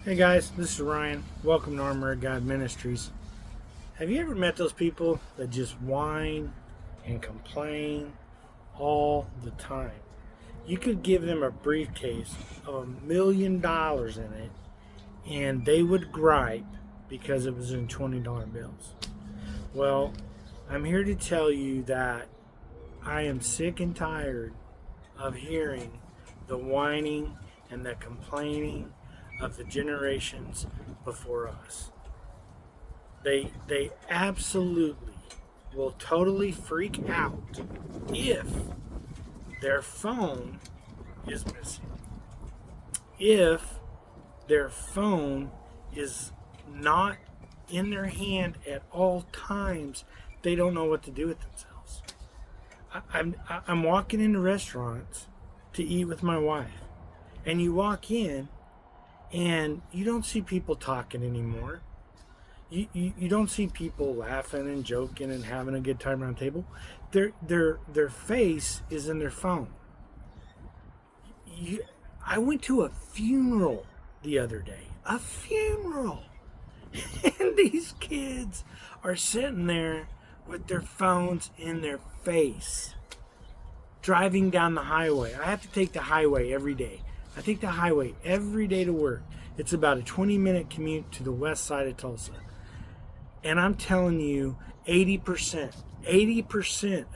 Hey guys, this is Ryan. Welcome to God Ministries. Have you ever met those people that just whine and complain all the time? You could give them a briefcase of $1 million in it and they would gripe because it was in $20 bills. Well, I'm here to tell you that I am sick and tired of hearing the whining and the complaining of the generations before us. They absolutely will totally freak out if their phone is missing. If their phone is not in their hand at all times, they don't know what to do with themselves. I'm walking into restaurants to eat with my wife, and you walk in and you don't see people talking anymore. You don't see people laughing and joking and having a good time around the table. Their face is in their phone. I went to a funeral the other day. A funeral. And these kids are sitting there with their phones in their face. Driving down the highway. I have to take the highway every day. I take the highway every day to work. It's about a 20-minute commute to the west side of Tulsa. And I'm telling you, 80%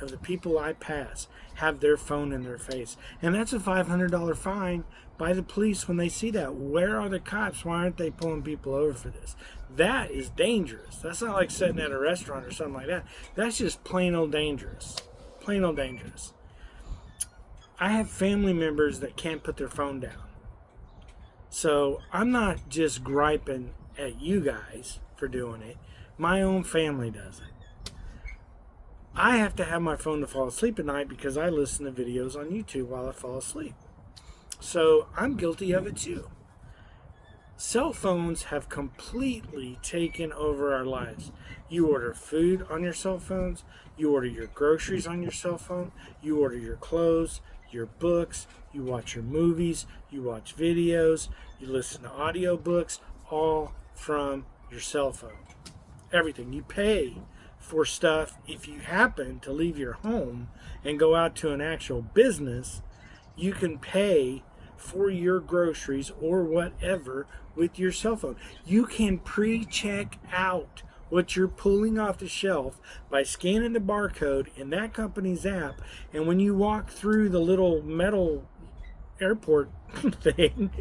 of the people I pass have their phone in their face. And that's a $500 fine by the police when they see that. Where are the cops? Why aren't they pulling people over for this? That is dangerous. That's not like sitting at a restaurant or something like that. That's just plain old dangerous. Plain old dangerous. I have family members that can't put their phone down. So I'm not just griping at you guys for doing it. My own family does it. I have to have my phone to fall asleep at night because I listen to videos on YouTube while I fall asleep. So I'm guilty of it too. Cell phones have completely taken over our lives. You order food on your cell phones. You order your groceries on your cell phone. You order your clothes, your books. You watch your movies. You watch videos. You listen to audiobooks, all from your cell phone. Everything. You pay for stuff if you happen to leave your home and go out to an actual business. You can pay for your groceries or whatever with your cell phone. You can pre-check out what you're pulling off the shelf by scanning the barcode in that company's app, and when you walk through the little metal airport thing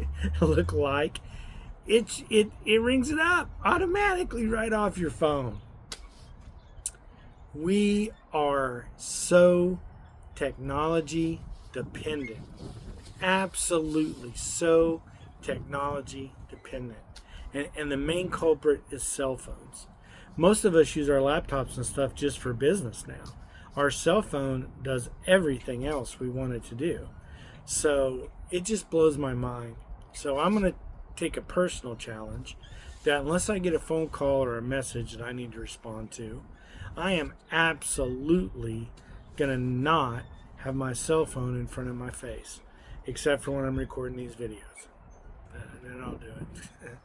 look like it rings it up automatically right off your phone. We are so technology dependent. Absolutely so technology dependent. And the main culprit is cell phones. Most of us use our laptops and stuff just for business now. Our cell phone does everything else we want it to do. So it just blows my mind. So I'm going to take a personal challenge that unless I get a phone call or a message that I need to respond to, I am absolutely going to not have my cell phone in front of my face, except for when I'm recording these videos. And then I'll do it.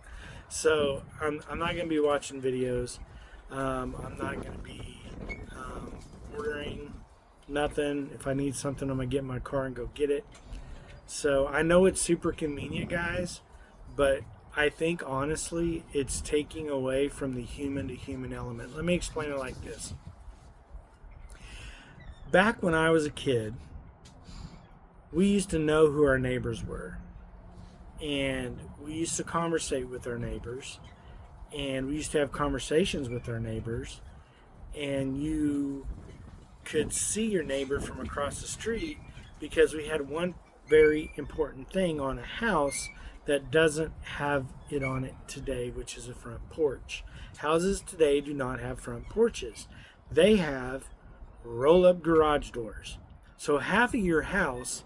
So I'm not going to be watching videos. I'm not going to be ordering nothing. If I need something, I'm going to get in my car and go get it. So I know it's super convenient, guys, but I think honestly it's taking away from the human to human element. Let me explain it like this. Back when I was a kid, we used to know who our neighbors were. And we used to conversate with our neighbors. And we used to have conversations with our neighbors. And you could see your neighbor from across the street because we had one very important thing on a house that doesn't have it on it today, which is a front porch. Houses today do not have front porches. They have roll-up garage doors. So half of your house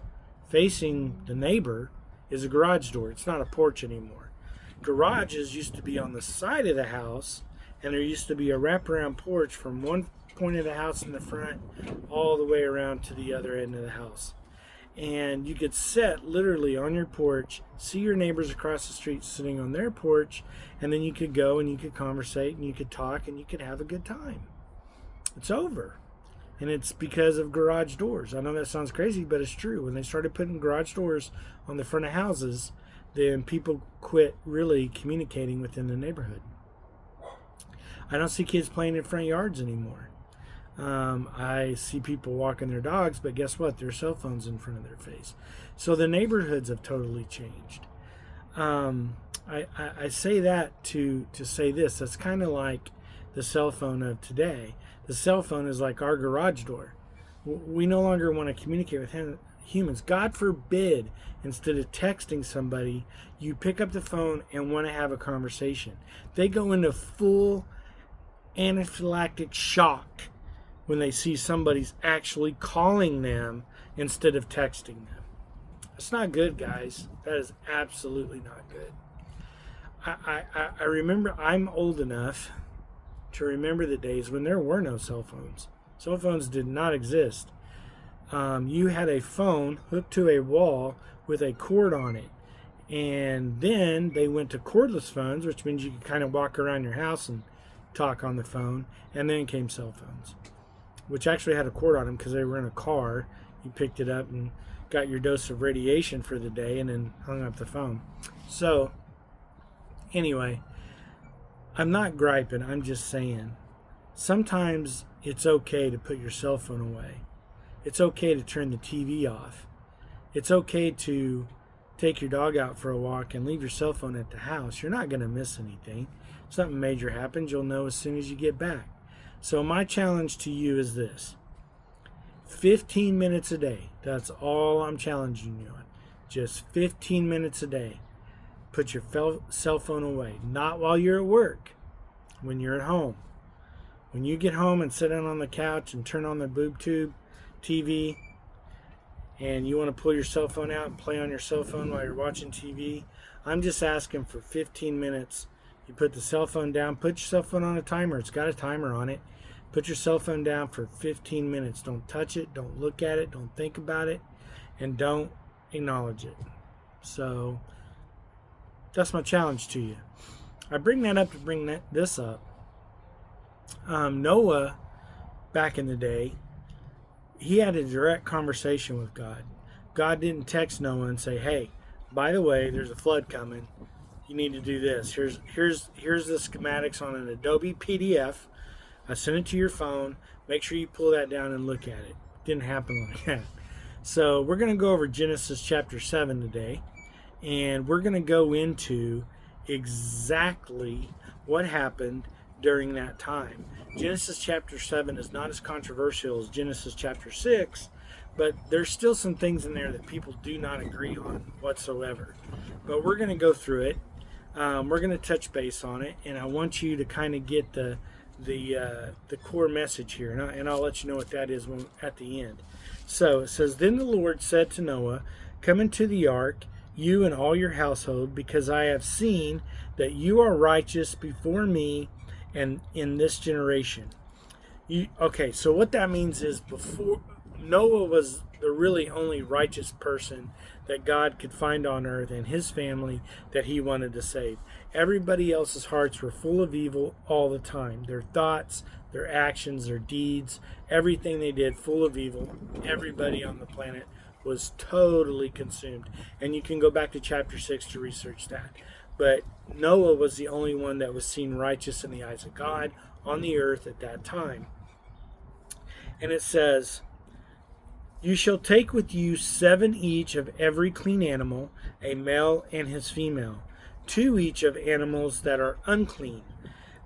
facing the neighbor is a garage door. It's not a porch anymore. Garages used to be on the side of the house, and there used to be a wraparound porch from one point of the house in the front all the way around to the other end of the house. And you could sit literally on your porch, see your neighbors across the street sitting on their porch, and then you could go and you could conversate and you could talk and you could have a good time. It's over. And it's because of garage doors. I know that sounds crazy, but it's true. When they started putting garage doors on the front of houses, then people quit really communicating within the neighborhood. I don't see kids playing in front yards anymore. I see people walking their dogs, but guess what? There are cell phones in front of their face. So the neighborhoods have totally changed. I say that to say this. That's kind of like the cell phone of today. The cell phone is like our garage door. We no longer want to communicate with humans. God forbid, instead of texting somebody, you pick up the phone and want to have a conversation. They go into full anaphylactic shock when they see somebody's actually calling them instead of texting them. It's not good, guys. That is absolutely not good. I remember, I'm old enough to remember the days when there were no cell phones. Cell phones did not exist. You had a phone hooked to a wall with a cord on it. And then they went to cordless phones, which means you could kind of walk around your house and talk on the phone. And then came cell phones, which actually had a cord on them because they were in a car. You picked it up and got your dose of radiation for the day and then hung up the phone. So, anyway, I'm not griping. I'm just saying sometimes it's okay to put your cell phone away. It's okay to turn the TV off. It's okay to take your dog out for a walk and leave your cell phone at the house. You're not going to miss anything. If something major happens, you'll know as soon as you get back. So my challenge to you is this. 15 minutes a day. That's all I'm challenging you on. Just 15 minutes a day. Put your cell phone away. Not while you're at work. When you're at home. When you get home and sit down on the couch and turn on the boob tube TV and you want to pull your cell phone out and play on your cell phone while you're watching TV, I'm just asking for 15 minutes. You put the cell phone down. Put your cell phone on a timer. It's got a timer on it. Put your cell phone down for 15 minutes. Don't touch it. Don't look at it. Don't think about it. And don't acknowledge it. So that's my challenge to you. I bring that up to bring this up. Noah, back in the day, he had a direct conversation with God. God didn't text Noah and say, hey, by the way, there's a flood coming. You need to do this. Here's the schematics on an Adobe PDF. I sent it to your phone. Make sure you pull that down and look at it. Didn't happen like that. So we're going to go over Genesis chapter 7 today. And we're going to go into exactly what happened during that time. Genesis chapter 7 is not as controversial as Genesis chapter 6, but there's still some things in there that people do not agree on whatsoever. But we're going to go through it. We're going to touch base on it, and I want you to kind of get the core message here, and I'll let you know what that is at the end. So it says, Then the Lord said to Noah, Come into the ark, you and all your household, because I have seen that you are righteous before me and in this generation. Okay, so what that means is before Noah was the really only righteous person that God could find on earth, and his family that he wanted to save. Everybody else's hearts were full of evil all the time. Their thoughts, their actions, their deeds, everything they did full of evil. Everybody on the planet was totally consumed. And you can go back to chapter 6 to research that. But Noah was the only one that was seen righteous in the eyes of God on the earth at that time. And it says, You shall take with you 7 each of every clean animal, a male and his female, 2 each of animals that are unclean,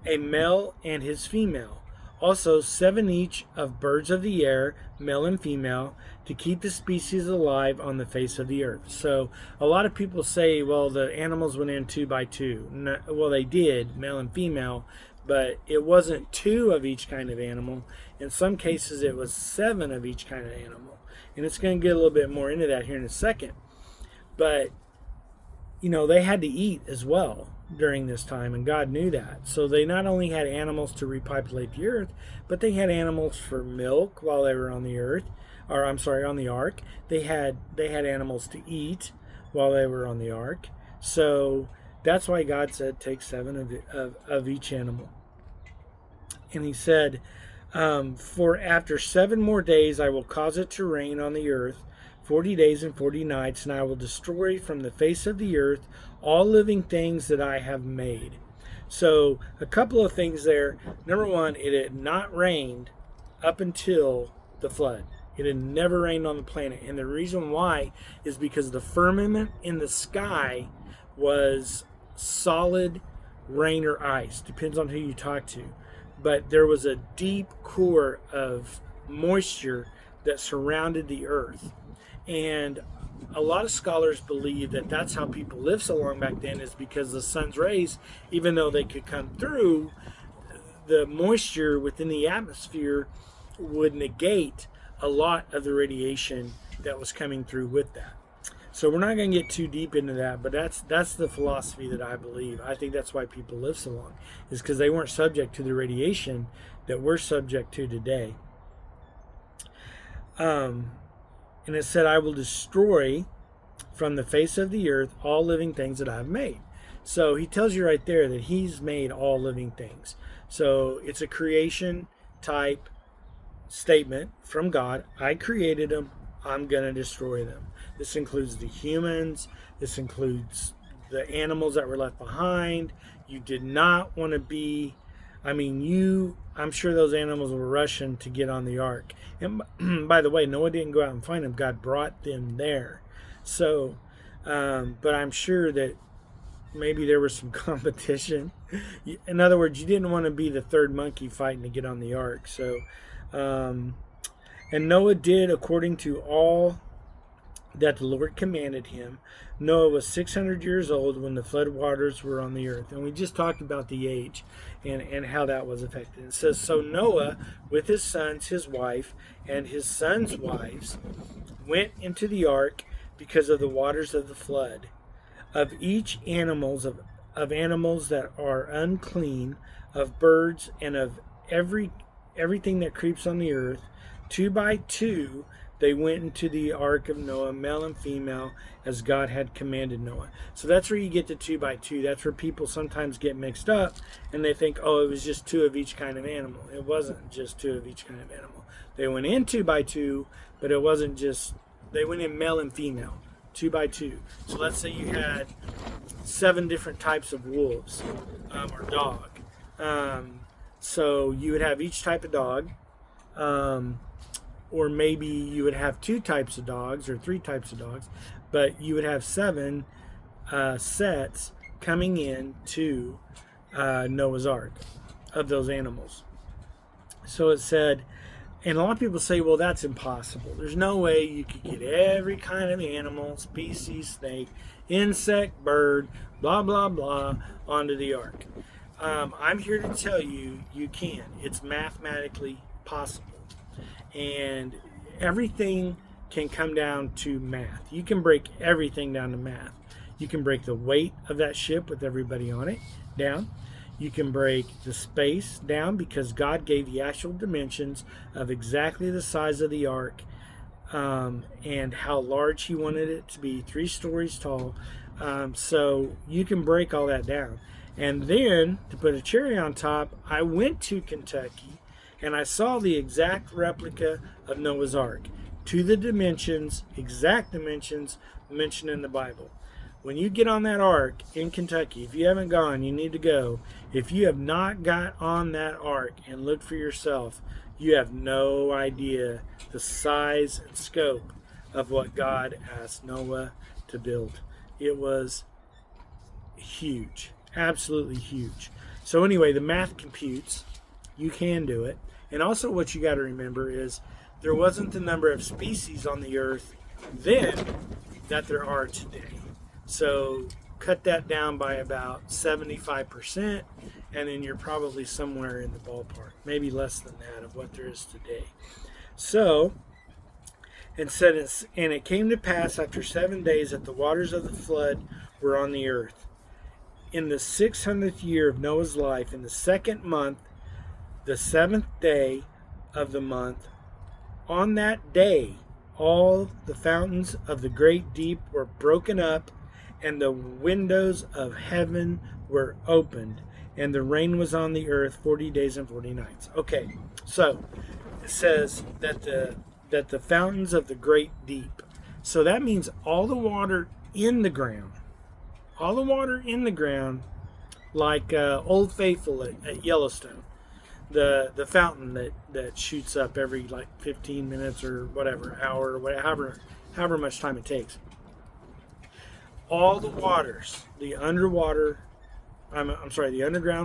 a male and his female. Also 7 each of birds of the air, male and female, to keep the species alive on the face of the earth. So a lot of people say, well, the animals went in 2 by 2. No, well, they did, male and female, but it wasn't 2 of each kind of animal. In some cases, it was 7 of each kind of animal. And it's going to get a little bit more into that here in a second. But, they had to eat as well during this time, and God knew that. So they not only had animals to repopulate the earth, but they had animals for milk while they were on the earth. or I'm sorry, on the ark. They had animals to eat while they were on the ark. So that's why God said, take 7 of each animal. And he said, for after 7 more days I will cause it to rain on the earth 40 days and 40 nights, and I will destroy from the face of the earth all living things that I have made. So a couple of things there. Number one, it had not rained up until the flood. It had never rained on the planet. And the reason why is because the firmament in the sky was solid rain or ice. Depends on who you talk to. But there was a deep core of moisture that surrounded the earth. And a lot of scholars believe that that's how people lived so long back then, is because the sun's rays, even though they could come through, the moisture within the atmosphere would negate a lot of the radiation that was coming through with that. So we're not going to get too deep into that, but that's the philosophy that I believe. I think that's why people live so long, is because they weren't subject to the radiation that we're subject to today. And it said, I will destroy from the face of the earth all living things that I have made. So he tells you right there that he's made all living things. So it's a creation type statement from God. I created them. I'm going to destroy them. This includes the humans. This includes the animals that were left behind. You did not want to be, I'm sure those animals were rushing to get on the ark. And by the way, Noah didn't go out and find them. God brought them there. So, but I'm sure that maybe there was some competition. In other words, you didn't want to be the third monkey fighting to get on the ark. So, and Noah did according to all that the Lord commanded him. Noah was 600 years old when the flood waters were on the earth. And we just talked about the age and how that was affected. It says, so Noah with his sons, his wife, and his sons' wives went into the ark because of the waters of the flood. Of each animals, of animals that are unclean, of birds, and of everything that creeps on the earth, 2 by 2, they went into the ark of Noah, male and female, as God had commanded Noah. So that's where you get the 2 by 2. That's where people sometimes get mixed up, and they think, oh, it was just 2 of each kind of animal. It wasn't just 2 of each kind of animal. They went in 2 by 2, but it wasn't just, they went in male and female, 2 by 2. So let's say you had 7 different types of wolves or dog. So you would have each type of dog. Or maybe you would have 2 types of dogs or 3 types of dogs, but you would have 7 sets coming in to Noah's Ark of those animals. So it said, and a lot of people say, well, that's impossible. There's no way you could get every kind of animal, species, snake, insect, bird, blah, blah, blah, onto the ark. I'm here to tell you, you can. It's mathematically possible. And everything can come down to math. You can break everything down to math. You can break the weight of that ship with everybody on it down. You can break the space down because God gave the actual dimensions of exactly the size of the ark and how large he wanted it to be, 3 stories tall. So you can break all that down. And then, to put a cherry on top, I went to Kentucky and I saw the exact replica of Noah's Ark to the dimensions, exact dimensions mentioned in the Bible. When you get on that ark in Kentucky, if you haven't gone, you need to go. If you have not got on that ark and looked for yourself, you have no idea the size and scope of what God asked Noah to build. It was huge, absolutely huge. So anyway, the math computes. You can do it. And also what you got to remember is there wasn't the number of species on the earth then that there are today. So cut that down by about 75%, and then you're probably somewhere in the ballpark, maybe less than that of what there is today. So, and it came to pass after 7 days that the waters of the flood were on the earth. In the 600th year of Noah's life, in the 2nd month, the 7th day of the month, On that day, all the fountains of the great deep were broken up, and the windows of heaven were opened, and the rain was on the earth 40 days and 40 nights. Okay, so it says that the fountains of the great deep. So that means all the water in the ground. All the water in the ground, like Old Faithful at Yellowstone. The fountain that shoots up every like 15 minutes or whatever, hour, or whatever, however much time it takes. All the waters, the underground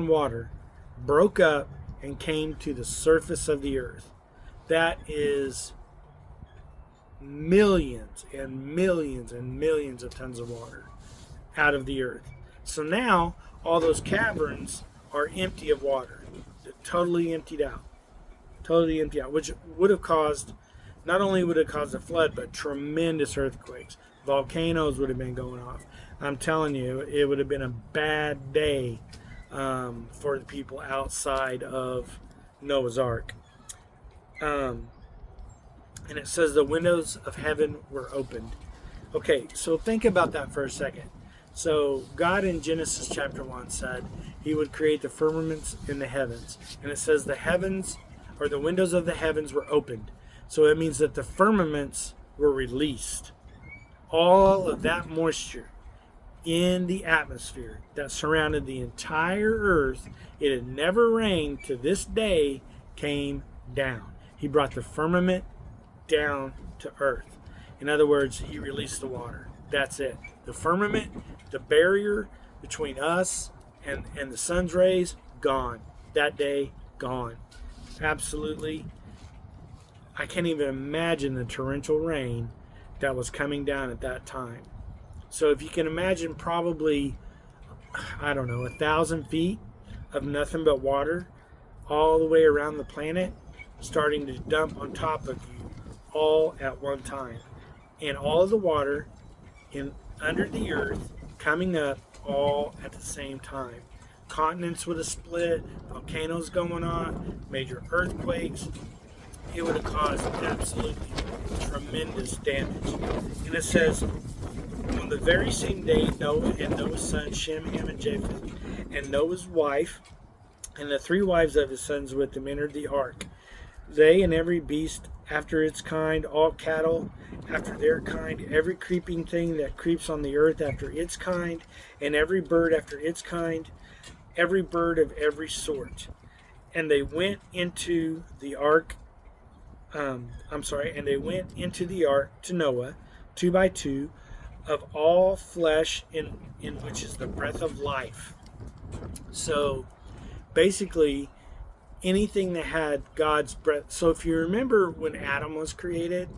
water broke up and came to the surface of the earth. That is millions and millions and millions of tons of water out of the earth. So now all those caverns are empty of water. They're totally emptied out, which would have caused, not only would it cause a flood, but tremendous earthquakes. Volcanoes would have been going off. I'm telling you, it would have been a bad day for the people outside of Noah's Ark. And it says the windows of heaven were opened. Okay, so think about that for a second. So God in Genesis chapter 1 said he would create the firmaments in the heavens. And it says the heavens, or the windows of the heavens were opened. So it means that the firmaments were released. All of that moisture in the atmosphere that surrounded the entire earth, it had never rained to this day, came down. He brought the firmament down to earth. In other words, he released the water. That's it. The firmament, the barrier between us and the sun's rays, gone. That day, gone. Absolutely. I can't even imagine the torrential rain that was coming down at that time. So if you can imagine probably, 1,000 feet of nothing but water all the way around the planet starting to dump on top of you all at one time. And all of the water under the earth coming up all at the same time. Continents would have split, volcanoes going on, major earthquakes. It would have caused absolutely tremendous damage. And it says, on the very same day, Noah and Noah's sons, Shem, Ham, and Japheth, and Noah's wife, and the 3 wives of his sons with them entered the ark. They and every beast after its kind, all cattle after their kind, every creeping thing that creeps on the earth after its kind, and every bird after its kind, every bird of every sort. And they went into the ark, and they went into the ark to Noah, 2 by 2, of all flesh in which is the breath of life. So basically, anything that had God's breath. So if you remember when Adam was created,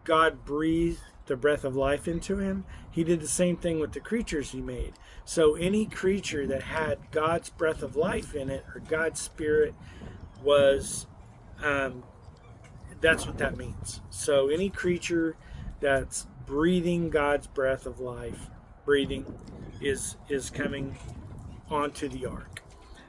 God breathed the breath of life into him. He did the same thing with the creatures he made. So any creature that had God's breath of life in it, or God's spirit, was, that's what that means. So any creature that's breathing God's breath of life, is coming onto the ark.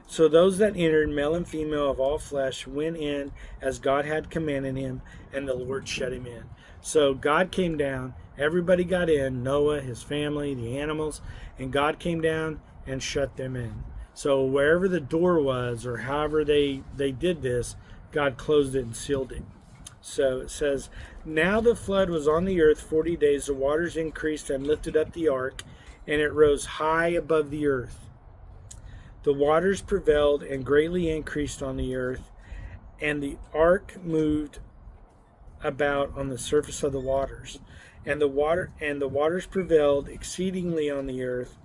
So those that entered, male and female of all flesh, went in as God had commanded him, and the Lord shut him in. So God came down, everybody got in, Noah, his family, the animals, and God came down and shut them in. So wherever the door was, or however they did this, God closed it and sealed it. So it says, now the flood was on the earth 40 days, the waters increased and lifted up the ark, and it rose high above the earth. The waters prevailed and greatly increased on the earth, and the ark moved about on the surface of the waters. And the waters prevailed exceedingly on the earth,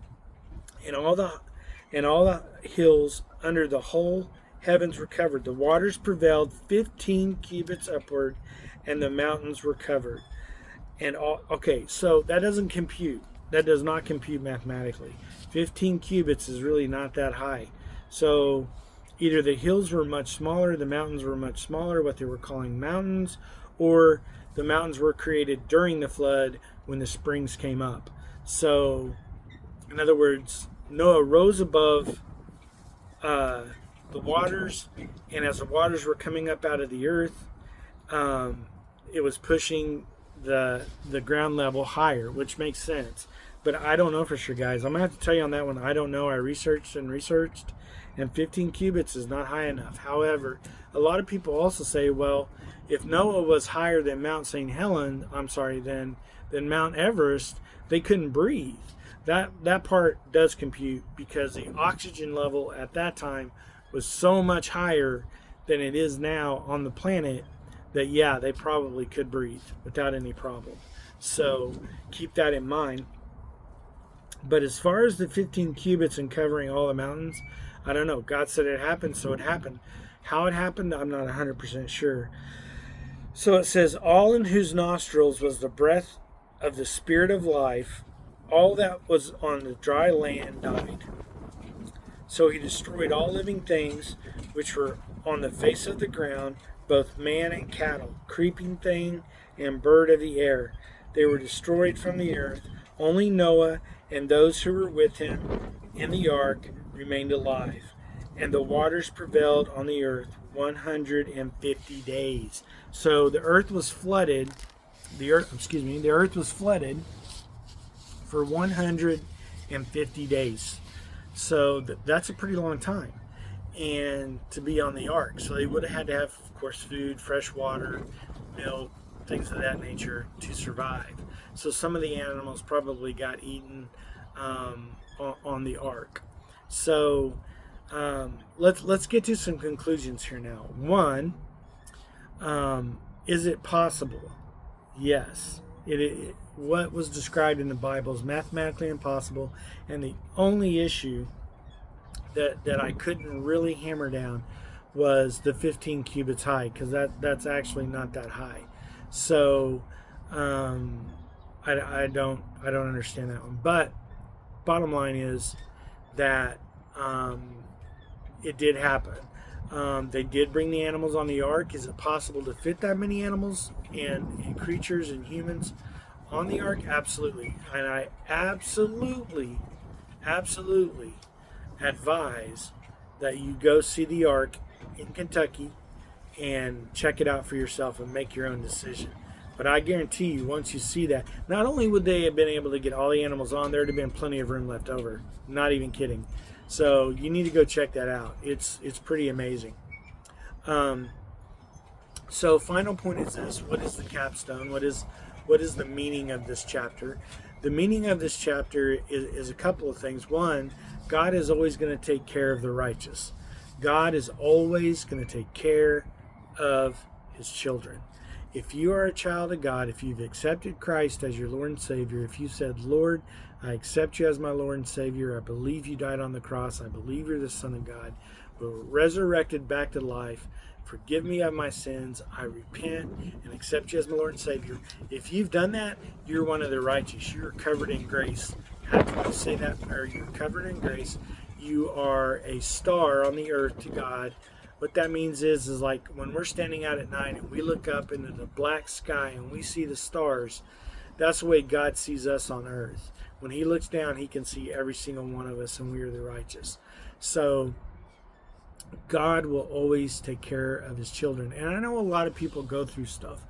and all the hills under the whole heavens were covered. The waters prevailed 15 cubits upward, and the mountains were covered. So that doesn't compute. That does not compute mathematically. 15 cubits is really not that high. So either the hills were much smaller, the mountains were much smaller, what they were calling mountains, or the mountains were created during the flood when the springs came up. So, in other words, Noah rose above the waters, and as the waters were coming up out of the earth, it was pushing the ground level higher, which makes sense. But I don't know for sure, guys. I'm gonna have to tell you on that one. I don't know. I researched, and 15 cubits is not high enough. However, a lot of people also say, well, if Noah was higher than Mount St. Helen, than Mount Everest, they couldn't breathe. That part does compute, because the oxygen level at that time was so much higher than it is now on the planet that, yeah, they probably could breathe without any problem. So keep that in mind. But as far as the 15 cubits and covering all the mountains, I don't know. God said it happened, so it happened. How it happened, I'm not 100% sure. So it says, all in whose nostrils was the breath of the Spirit of life, all that was on the dry land died. So he destroyed all living things which were on the face of the ground, both man and cattle, creeping thing and bird of the air. They were destroyed from the earth. Only Noah and those who were with him in the ark remained alive. And the waters prevailed on the earth 150 days. So the earth was flooded. The earth was flooded for 150 days. So that's a pretty long time, and to be on the ark. So they would have had to have, of course, food, fresh water, milk, things of that nature to survive. So some of the animals probably got eaten on the ark. So let's get to some conclusions here now. One, is it possible? Yes. What was described in the Bible is mathematically impossible, and the only issue that I couldn't really hammer down was the 15 cubits high, because that's actually not that high. So I don't understand that one. But bottom line is that it did happen. They did bring the animals on the ark. Is it possible to fit that many animals and creatures and humans on the ark? Absolutely. And I absolutely advise that you go see the ark in Kentucky and check it out for yourself and make your own decision. But I guarantee you, once you see that, not only would they have been able to get all the animals on, there would have been plenty of room left over. Not even kidding. So you need to go check that out. It's pretty amazing. So final point is this: what is the capstone? What is the meaning of this chapter? The meaning of this chapter is a couple of things. One, God is always going to take care of the righteous. God is always going to take care of his children. If you are a child of God, if you've accepted Christ as your Lord and Savior, if you said, Lord, I accept you as my Lord and Savior, I believe you died on the cross, I believe you're the Son of God, were resurrected back to life, forgive me of my sins, I repent and accept you as my Lord and Savior. If you've done that, you're one of the righteous. You're covered in grace. How can you say that? Or you're covered in grace. You are a star on the earth to God. What that means is like when we're standing out at night and we look up into the black sky and we see the stars, that's the way God sees us on earth. When he looks down, he can see every single one of us, and we are the righteous. So God will always take care of his children. And I know a lot of people go through stuff.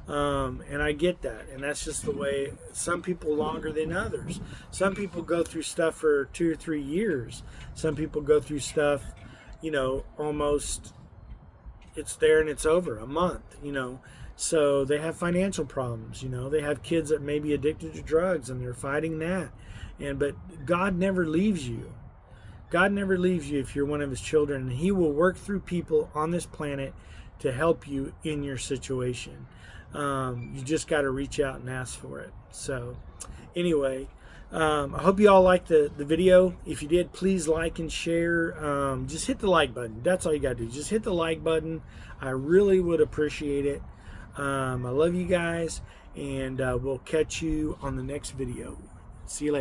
And I get that. And that's just the way. Some people longer than others. Some people go through stuff for 2 or 3 years. Some people go through stuff, almost it's there and it's over, a month, So they have financial problems, they have kids that may be addicted to drugs and they're fighting that. But God never leaves you. God never leaves you if you're one of his children, and he will work through people on this planet to help you in your situation. You just got to reach out and ask for it. So anyway, I hope you all liked the video. If you did, please like and share. Just hit the like button. That's all you got to do. Just hit the like button. I really would appreciate it. I love you guys, and we'll catch you on the next video. See you later.